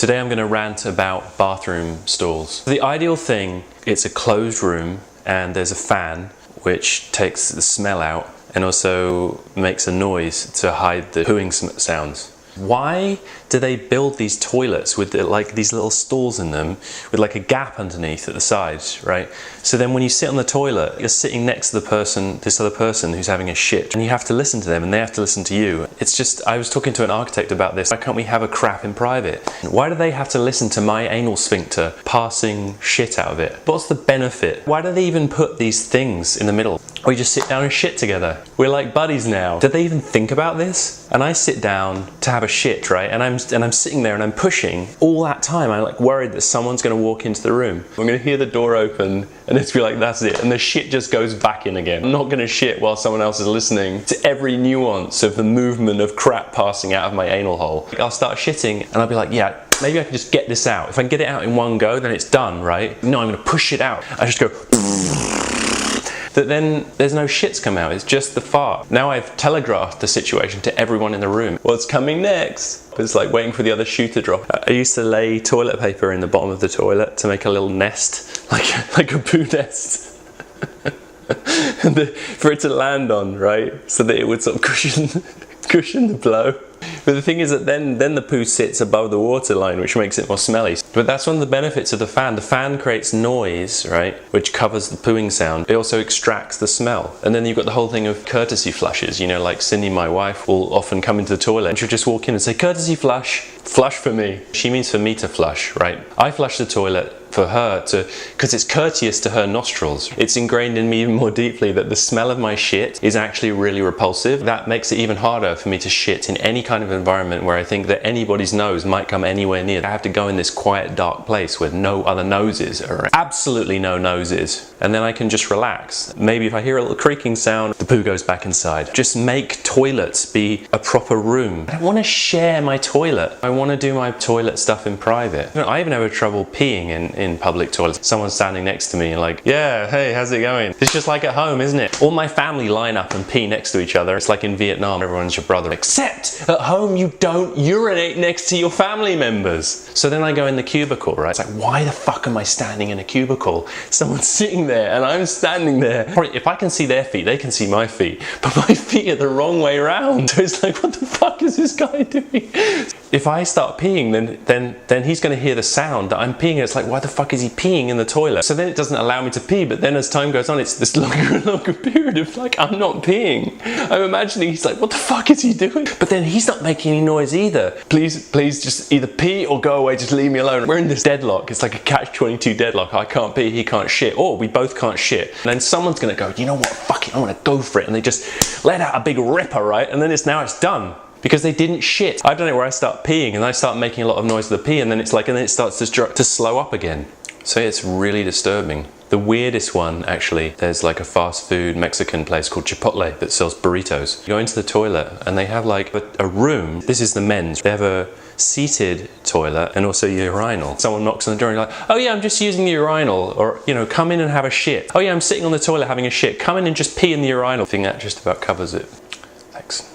Today I'm going to rant about bathroom stalls. The ideal thing, it's a closed room and there's a fan which takes the smell out and also makes a noise to hide the pooing sounds. Why do they build these toilets with like these little stalls in them with like a gap underneath at the sides, right? So then when you sit on the toilet, you're sitting next to the person, this other person who's having a shit, and you have to listen to them and they have to listen to you. It's just, I was talking to an architect about this. Why can't we have a crap in private? Why do they have to listen to my anal sphincter passing shit out of it? What's the benefit? Why do they even put these things in the middle? Or you just sit down and shit together. We're like buddies now. Did they even think about this? And I sit down to have a shit, right? And I'm sitting there and I'm pushing. All that time I'm like worried that someone's gonna walk into the room. I'm gonna hear the door open and it's be like, that's it. And the shit just goes back in again. I'm not gonna shit while someone else is listening to every nuance of the movement of crap passing out of my anal hole. I'll start shitting and I'll be like, yeah, maybe I can just get this out. If I can get it out in one go, then it's done, right? No, I'm gonna push it out. I just go, that then there's no shits come out, it's just the fart. Now I've telegraphed the situation to everyone in the room. What's coming next? It's like waiting for the other shoe to drop. I used to lay toilet paper in the bottom of the toilet to make a little nest, like a poo nest. For it to land on, right? So that it would sort of cushion the blow. But the thing is that then the poo sits above the water line, which makes it more smelly. But that's one of the benefits of the fan. The fan creates noise, right, which covers the pooing sound. It also extracts the smell. And then you've got the whole thing of courtesy flushes. You know, like Cindy, my wife, will often come into the toilet and she'll just walk in and say, courtesy flush, flush for me. She means for me to flush, right? I flush the toilet for her to, because it's courteous to her nostrils. It's ingrained in me even more deeply that the smell of my shit is actually really repulsive. That makes it even harder for me to shit in any kind of environment where I think that anybody's nose might come anywhere near. I have to go in this quiet, dark place where no other noses are, absolutely no noses. And then I can just relax. Maybe if I hear a little creaking sound, the poo goes back inside. Just make toilets be a proper room. I don't want to share my toilet. I want to do my toilet stuff in private. You know, I even have trouble peeing in public toilets. Someone's standing next to me and like, yeah, hey, how's it going? It's just like at home, isn't it? All my family line up and pee next to each other. It's like in Vietnam, everyone's your brother. Except at home, you don't urinate next to your family members. So then I go in the cubicle, right? It's like, why the fuck am I standing in a cubicle? Someone's sitting there and I'm standing there. If I can see their feet, they can see my feet. But my feet are the wrong way around. So it's like, what the fuck is this guy doing? If I start peeing, then he's going to hear the sound that I'm peeing. It's like, why the fuck is he peeing in the toilet? So then it doesn't allow me to pee, but then as time goes on, it's this longer and longer period of like, I'm not peeing. I'm imagining he's like, what the fuck is he doing? But then he's not making any noise either. Please just either pee or go away, just leave me alone. We're in this deadlock. It's like a catch-22 deadlock. I can't pee, he can't shit, or we both can't shit. And then someone's going to go, you know what, fuck it, I'm going to go for it. And they just let out a big ripper, right? And then now it's done. Because they didn't shit. I've done it where I start peeing and I start making a lot of noise with the pee and then it's like, and then it starts to slow up again. So it's really disturbing. The weirdest one, actually, there's like a fast food Mexican place called Chipotle that sells burritos. You go into the toilet and they have like a room. This is the men's. They have a seated toilet and also urinal. Someone knocks on the door and you're like, oh yeah, I'm just using the urinal. Or, you know, come in and have a shit. Oh yeah, I'm sitting on the toilet having a shit. Come in and just pee in the urinal. I think that just about covers it. Thanks.